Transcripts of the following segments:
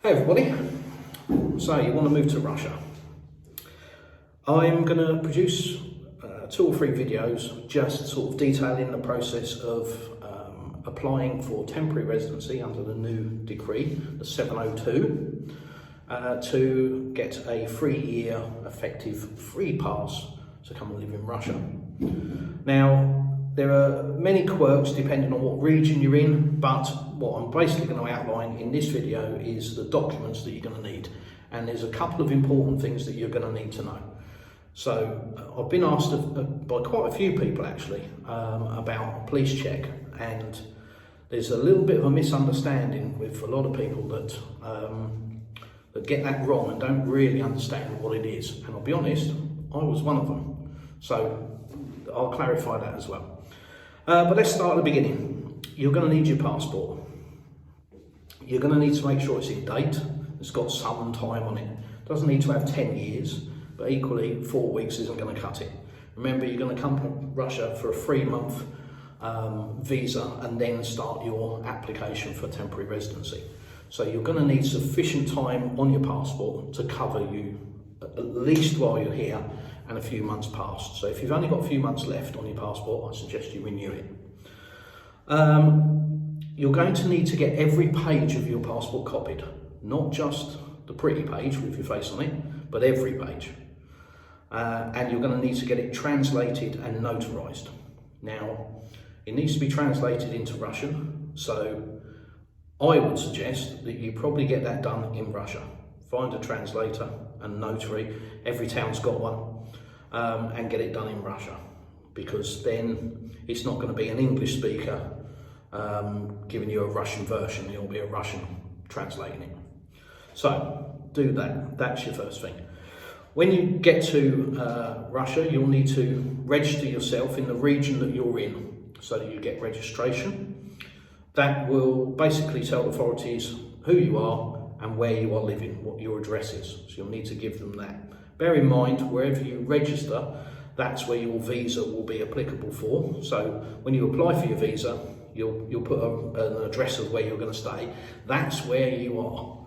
Hey everybody, so you want to move to Russia. I'm going to produce 2 or 3 videos just sort of detailing the process of applying for temporary residency under the new decree, the 702, to get a 3-year effective free pass to come and live in Russia. Now, there are many quirks depending on what region you're in, but what I'm basically going to outline in this video is the documents that you're going to need. And there's a couple of important things that you're going to need to know. So I've been asked by quite a few people actually about a police check, and there's a little bit of a misunderstanding with a lot of people that get that wrong and don't really understand what it is. And I'll be honest, I was one of them. So I'll clarify that as well. But let's start at the beginning. You're going to need your passport. You're going to need to make sure it's in date. It's got some time on it. It doesn't need to have 10 years, but equally 4 weeks isn't going to cut it. Remember, you're going to come to Russia for a 3-month visa and then start your application for temporary residency. So you're going to need sufficient time on your passport to cover you at least while you're here and a few months past. So if you've only got a few months left on your passport, I suggest you renew it. You're going to need to get every page of your passport copied, not just the pretty page with your face on it, but every page. And you're going to need to get it translated and notarized. Now, it needs to be translated into Russian, so I would suggest that you probably get that done in Russia. Find a translator and notary, every town's got one, and get it done in Russia, because then it's not going to be an English speaker giving you a Russian version, it'll be a Russian translating it. So do that, that's your first thing. When you get to Russia, you'll need to register yourself in the region that you're in so that you get registration. That will basically tell authorities who you are and where you are living, what your address is. So you'll need to give them that. Bear in mind, wherever you register, that's where your visa will be applicable for. So when you apply for your visa, you'll put an address of where you're going to stay. That's where you are.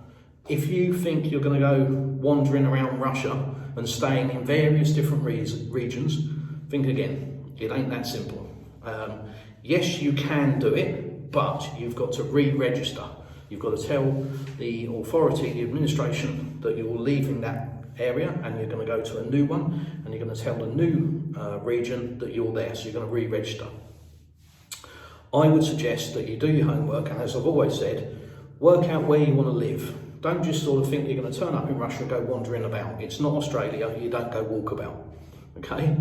If you think you're going to go wandering around Russia and staying in various different regions, think again. It ain't that simple. Yes, you can do it, but you've got to re-register. You've got to tell the authority, the administration, that you're leaving that area and you're going to go to a new one, and you're going to tell the new region that you're there, so you're going to re-register. I would suggest that you do your homework, and as I've always said, work out where you want to live. Don't just sort of think you're going to turn up in Russia and go wandering about. It's not Australia, you don't go walkabout, okay?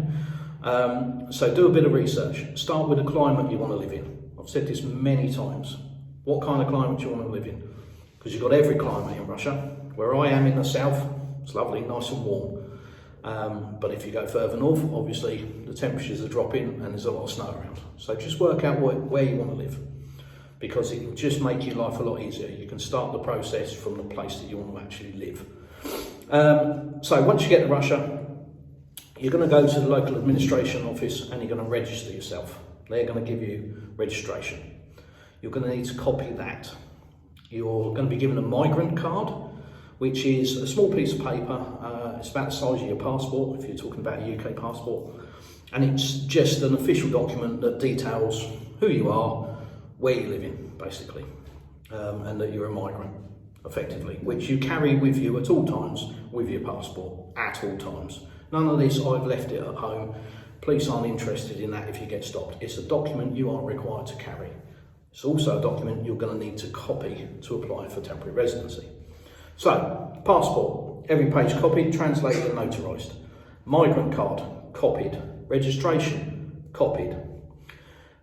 So do a bit of research. Start with the climate you want to live in. I've said this many times. What kind of climate do you want to live in? Because you've got every climate in Russia. Where I am in the south, it's lovely, nice and warm. But if you go further north, obviously the temperatures are dropping and there's a lot of snow around. So just work out where you want to live, because it will just make your life a lot easier. You can start the process from the place that you want to actually live. So once you get to Russia, you're going to go to the local administration office and you're going to register yourself. They're going to give you registration. You're going to need to copy that. You're going to be given a migrant card, which is a small piece of paper. It's about the size of your passport, if you're talking about a UK passport. And it's just an official document that details who you are, where you live in, basically, and that you're a migrant, effectively, which you carry with you at all times with your passport, at all times. None of this, I've left it at home. Police aren't interested in that if you get stopped. It's a document you are required to carry. It's also a document you're going to need to copy to apply for temporary residency. So, passport, every page copied, translated and notarised. Migrant card, copied. Registration, copied.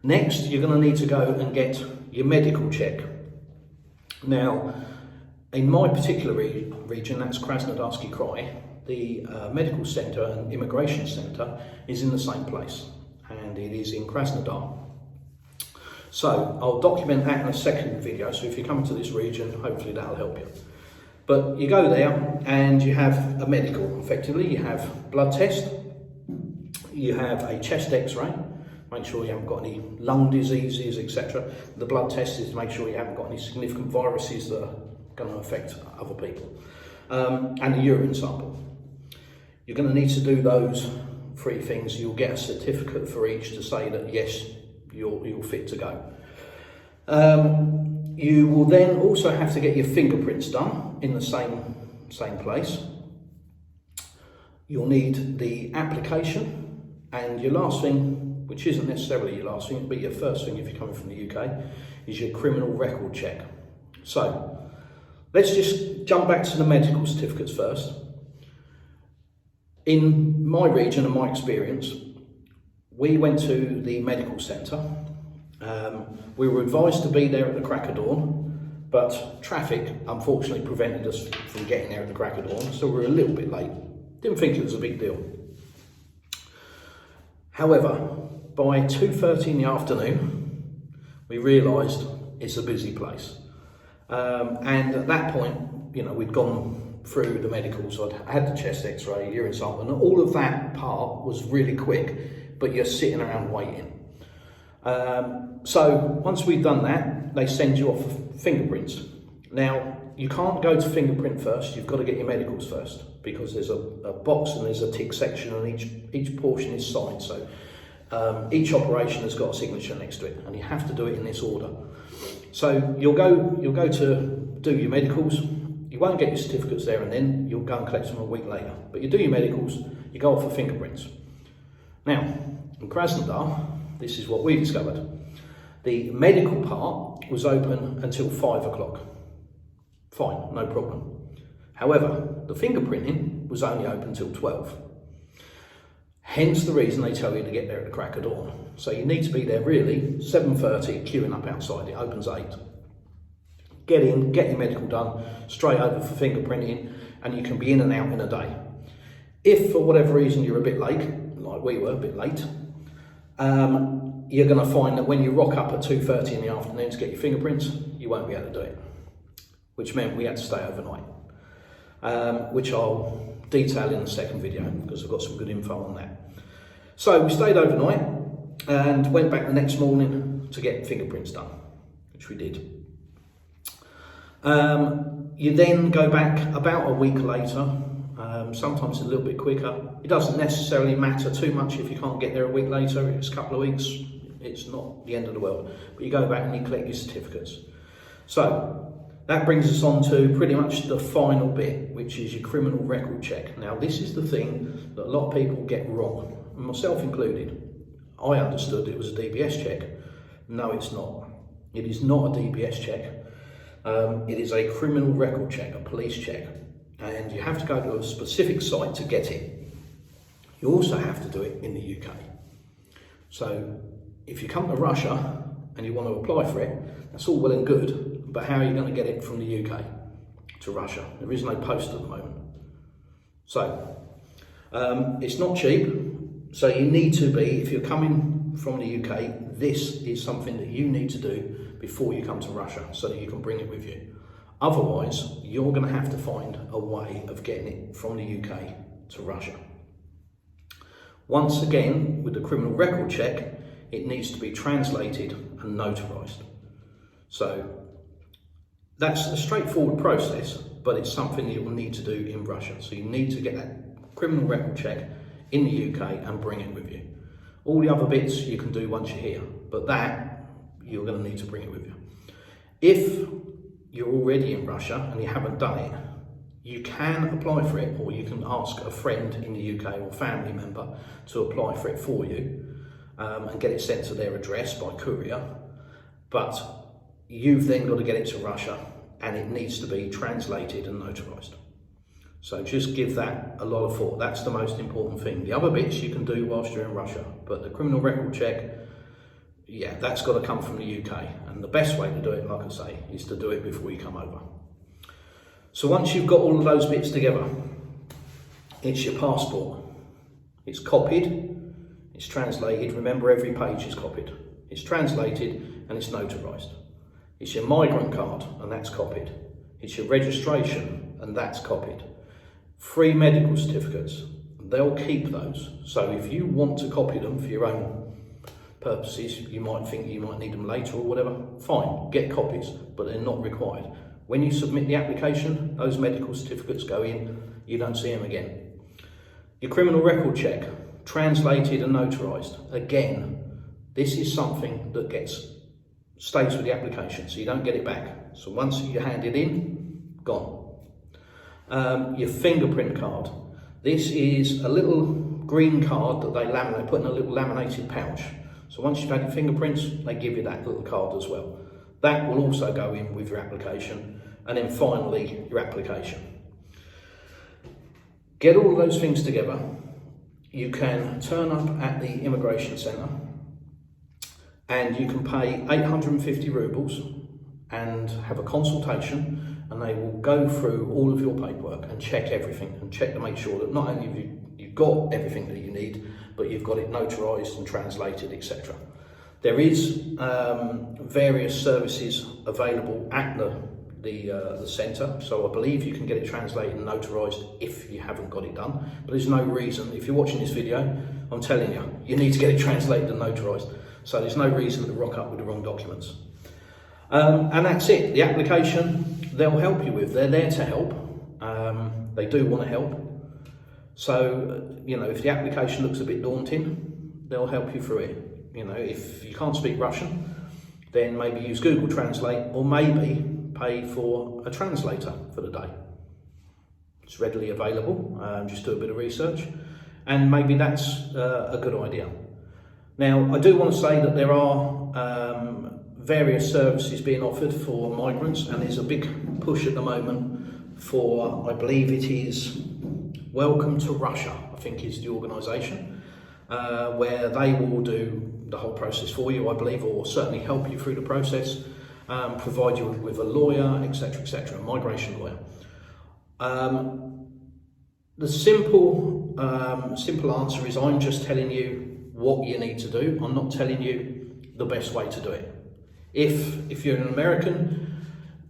Next, you're going to need to go and get your medical check. Now, in my particular region, that's Krasnodarsky Krai, the medical centre and immigration centre is in the same place, and it is in Krasnodar. So I'll document that in a second video, so if you're coming to this region, hopefully that'll help you. But you go there and you have a medical, effectively. You have blood test, you have a chest x-ray, make sure you haven't got any lung diseases, etc. The blood test is to make sure you haven't got any significant viruses that are going to affect other people. And a urine sample. You're going to need to do those 3 things. You'll get a certificate for each to say that yes, you're fit to go. You will then also have to get your fingerprints done in the same place. You'll need the application, and your last thing, which isn't necessarily your last thing, but your first thing if you're coming from the UK, is your criminal record check. So let's just jump back to the medical certificates first. In my region and my experience, we went to the medical centre. We were advised to be there at the crack of dawn, but traffic unfortunately prevented us from getting there at the crack of dawn, so we were a little bit late. Didn't think it was a big deal. However, by 2:30 in the afternoon, we realised it's a busy place. And at that point, we'd gone through the medicals. I'd had the chest x-ray, urine sample, and all of that part was really quick, but you're sitting around waiting. So once we've done that, they send you off for fingerprints. Now, you can't go to fingerprint first, you've got to get your medicals first, because there's a box and there's a tick section, and each portion is signed. So each operation has got a signature next to it, and you have to do it in this order. So you'll go to do your medicals. You won't get your certificates there and then, you'll go and collect them a week later. But you do your medicals, you go off for fingerprints. Now, in Krasnodar, this is what we discovered. The medical part was open until 5 o'clock. Fine, no problem. However, the fingerprinting was only open till 12. Hence the reason they tell you to get there at the crack of dawn. So you need to be there really 7:30, queuing up outside. It opens 8. Get in, get your medical done, straight over for fingerprinting, and you can be in and out in a day. If for whatever reason you're a bit late, like we were a bit late, you're going to find that when you rock up at 2:30 in the afternoon to get your fingerprints, you won't be able to do it, which meant we had to stay overnight, which I'll detail in the second video because I've got some good info on that. So we stayed overnight and went back the next morning to get fingerprints done, which we did. You then go back about a week later, sometimes a little bit quicker. It doesn't necessarily matter too much if you can't get there a week later. It's a couple of weeks, it's not the end of the world. But you go back and you collect your certificates. So that brings us on to pretty much the final bit, which is your criminal record check. Now, this is the thing that a lot of people get wrong, myself included. I understood it was a DBS check. No, it's not. It is not a DBS check. It is a criminal record check, a police check, and you have to go to a specific site to get it. You also have to do it in the UK. So if you come to Russia and you want to apply for it, that's all well and good, but how are you going to get it from the UK to Russia? There is no post at the moment. So it's not cheap, so you need to be, if you're coming from the UK, this is something that you need to do before you come to Russia so that you can bring it with you. Otherwise, you're going to have to find a way of getting it from the UK to Russia. Once again, with the criminal record check, it needs to be translated and notarized. So that's a straightforward process, but it's something that you will need to do in Russia. So you need to get that criminal record check in the UK and bring it with you. All the other bits you can do once you're here, but that you're going to need to bring it with you. If you're already in Russia and you haven't done it, you can apply for it, or you can ask a friend in the UK or family member to apply for it for you and get it sent to their address by courier. But you've then got to get it to Russia and it needs to be translated and notarized. So just give that a lot of thought. That's the most important thing. The other bits you can do whilst you're in Russia, but the criminal record check, yeah, that's got to come from the UK. And the best way to do it, like I say, is to do it before you come over. So once you've got all of those bits together, it's your passport. It's copied, it's translated. Remember, every page is copied. It's translated and it's notarized. It's your migrant card and that's copied. It's your registration and that's copied. 3 medical certificates, they'll keep those. So if you want to copy them for your own purposes, you might think you might need them later or whatever, fine, get copies, but they're not required. When you submit the application, those medical certificates go in, you don't see them again. Your criminal record check, translated and notarized. Again, this is something that stays with the application, so you don't get it back. So once you hand it in, gone. Your fingerprint card. This is a little green card that they put in a little laminated pouch. So once you've had your fingerprints, they give you that little card as well. That will also go in with your application. And then finally, your application. Get all of those things together. You can turn up at the immigration centre and you can pay 850 rubles and have a consultation, and they will go through all of your paperwork and check everything and check to make sure that not only have you've got everything that you need, but you've got it notarized and translated, etc. There is various services available at the centre, so I believe you can get it translated and notarized if you haven't got it done, but there's no reason. If you're watching this video, I'm telling you, you need to get it translated and notarized, so there's no reason to rock up with the wrong documents. And that's it. The application, they'll help you with. They're there to help. They do want to help. So, if the application looks a bit daunting, they'll help you through it. If you can't speak Russian, then maybe use Google Translate, or maybe pay for a translator for the day. It's readily available. Just do a bit of research, and maybe that's a good idea. Now, I do want to say that there are various services being offered for migrants, and there's a big push at the moment for, I believe it is Welcome to Russia, I think is the organisation, where they will do the whole process for you, I believe, or certainly help you through the process, provide you with a lawyer, etc., etc., a migration lawyer. The simple answer is I'm just telling you what you need to do. I'm not telling you the best way to do it. If you're an American,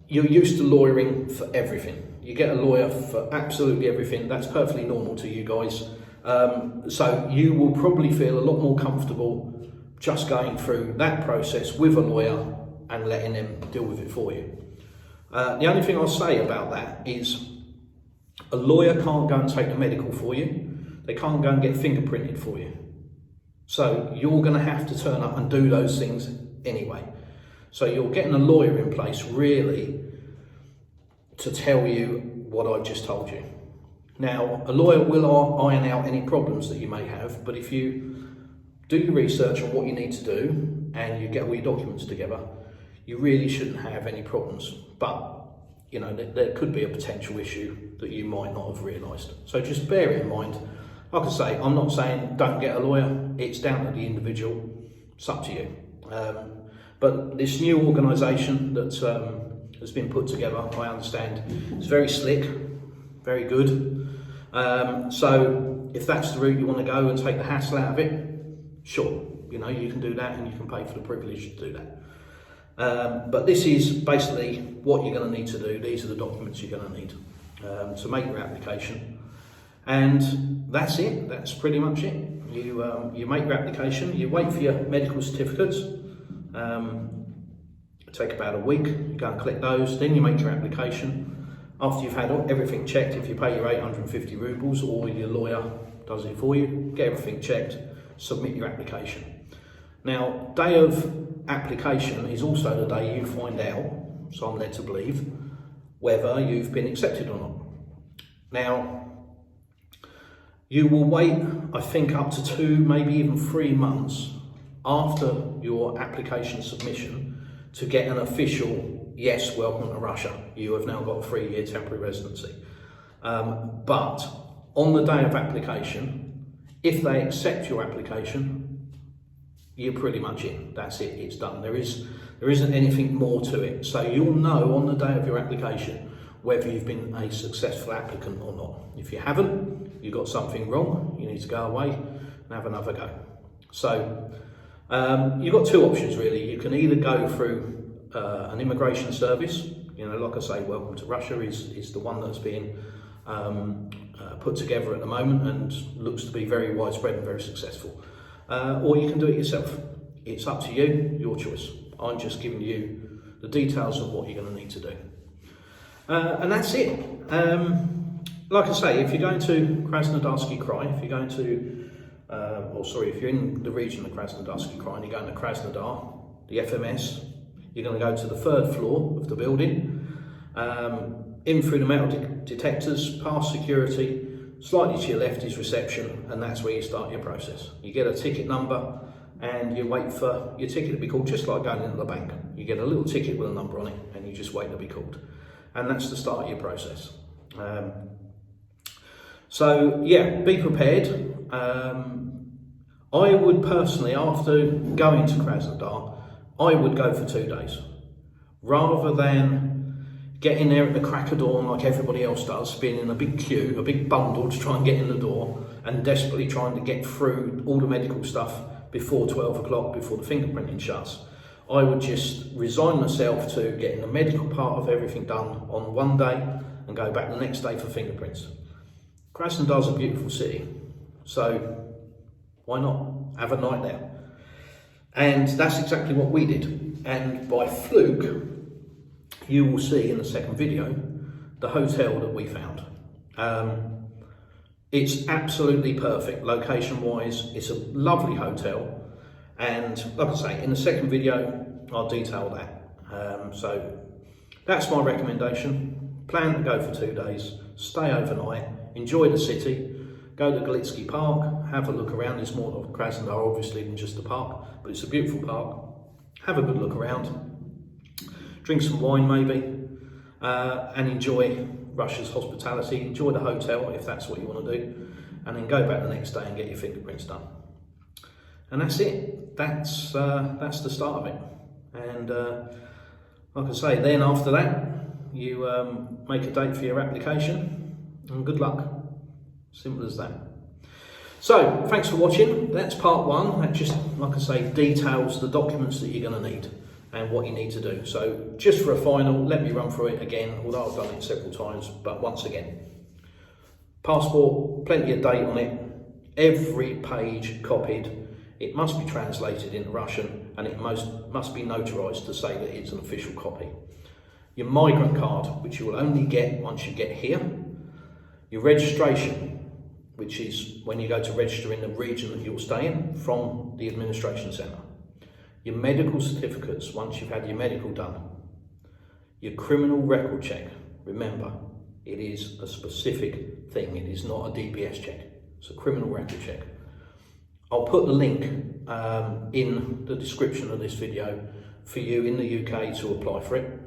you're used to lawyering for everything. You get a lawyer for absolutely everything. That's perfectly normal to you guys. So you will probably feel a lot more comfortable just going through that process with a lawyer and letting them deal with it for you. The only thing I'll say about that is a lawyer can't go and take the medical for you. They can't go and get fingerprinted for you. So you're going to have to turn up and do those things anyway. So you're getting a lawyer in place really to tell you what I've just told you. Now, a lawyer will iron out any problems that you may have, but if you do your research on what you need to do and you get all your documents together, you really shouldn't have any problems. But, there could be a potential issue that you might not have realised. So just bear it in mind. Like I say, I'm not saying don't get a lawyer. It's down to the individual. It's up to you. But this new organisation that has been put together, I understand, is very slick, very good. So if that's the route you want to go and take the hassle out of it, sure, you can do that, and you can pay for the privilege to do that. But this is basically what you're going to need to do. These are the documents you're going to need to make your application. And that's it. That's pretty much it. You make your application, you wait for your medical certificates. Take about a week, you go and collect those, then you make your application. After you've had everything checked, if you pay your 850 rubles or your lawyer does it for you, get everything checked, submit your application. Now, day of application is also the day you find out, so I'm led to believe, whether you've been accepted or not. Now, you will wait, I think, up to 2, maybe even 3 months after your application submission to get an official, yes, welcome to Russia. You have now got a 3-year temporary residency. But on the day of application, if they accept your application, you're pretty much in. That's it, it's done. There isn't anything more to it. So you'll know on the day of your application whether you've been a successful applicant or not. If you haven't, you've got something wrong, you need to go away and have another go. So you've got 2 options really. You can either go through an immigration service, like I say, Welcome to Russia is the one that's being put together at the moment and looks to be very widespread and very successful. Or you can do it yourself. It's up to you, your choice. I'm just giving you the details of what you're going to need to do. And that's it. Like I say, if you're going to Krasnodarsky Krai, if you're going to, if you're in the region of Krasnodarsky Krai and you're going to Krasnodar, the FMS, you're going to go to the 3rd floor of the building, in through the metal detectors, past security, slightly to your left is reception, and that's where you start your process. You get a ticket number and you wait for your ticket to be called, just like going into the bank. You get a little ticket with a number on it and you just wait to be called. And that's the start of your process. So yeah, be prepared. I would personally, after going to Krasnodar, I would go for 2 days. Rather than get in there at the crack of dawn like everybody else does, being in a big queue, a big bundle to try and get in the door, and desperately trying to get through all the medical stuff before 12 o'clock, before the fingerprinting shuts. I would just resign myself to getting the medical part of everything done on one day and go back the next day for fingerprints. Krasnodar's a beautiful city, so why not have a night there? And that's exactly what we did. And by fluke, you will see in the second video the hotel that we found. It's absolutely perfect location wise. It's a lovely hotel, and like I say, in the second video I'll detail that. So that's my recommendation. Plan to go for 2 days, stay overnight, enjoy the city, go to Galitsky Park, have a look around. There's more to Krasnodar obviously than just the park, but it's a beautiful park. Have a good look around, drink some wine maybe, and enjoy Russia's hospitality, enjoy the hotel if that's what you want to do, and then go back the next day and get your fingerprints done. And that's it. That's the start of it. And like I say, then after that, you make a date for your application, and good luck. Simple as that. So, thanks for watching. That's part 1. That just, like I say, details the documents that you're going to need and what you need to do. So, just for a final, let me run through it again, although I've done it several times, but once again. Passport, plenty of date on it, every page copied. It must be translated into Russian, and it must be notarized to say that it's an official copy. Your migrant card, which you will only get once you get here. Your registration, which is when you go to register in the region that you'll stay in from the administration centre. Your medical certificates, once you've had your medical done. Your criminal record check, remember, it is a specific thing, it is not a DBS check, it's a criminal record check. I'll put the link in the description of this video for you in the UK to apply for it,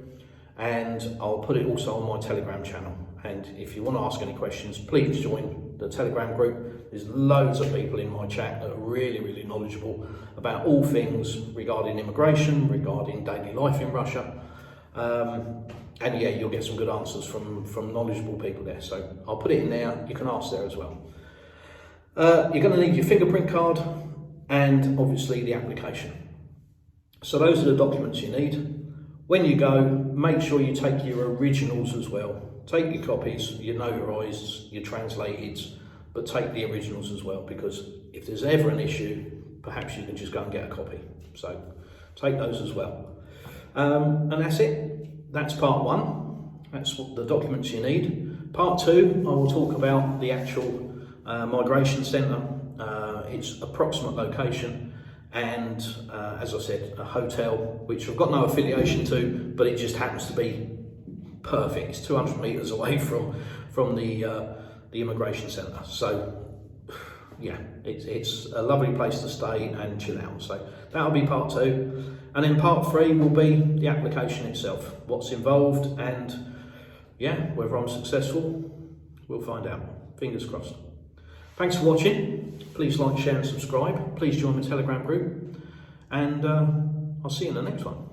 and I'll put it also on my Telegram channel. And if you want to ask any questions, please join the Telegram group. There's loads of people in my chat that are really, really knowledgeable about all things regarding immigration, regarding daily life in Russia. And yeah, you'll get some good answers from knowledgeable people there. So I'll put it in there, you can ask there as well. You're going to need your fingerprint card and obviously the application. So those are the documents you need. When you go, make sure you take your originals as well. Take your copies, your notarized, your translated, but take the originals as well, because if there's ever an issue, perhaps you can just go and get a copy. So take those as well. And that's it. That's part 1. That's what the documents you need. Part 2, I will talk about the actual migration centre, its approximate location, and as I said, a hotel which I've got no affiliation to, but it just happens to be perfect. It's 200 metres away from the immigration centre. So yeah, it's a lovely place to stay and chill out. So that'll be part 2, and then part 3 will be the application itself, what's involved, and yeah, whether I'm successful, we'll find out. Fingers crossed. Thanks for watching. Please like, share and subscribe. Please join the Telegram group, and I'll see you in the next one.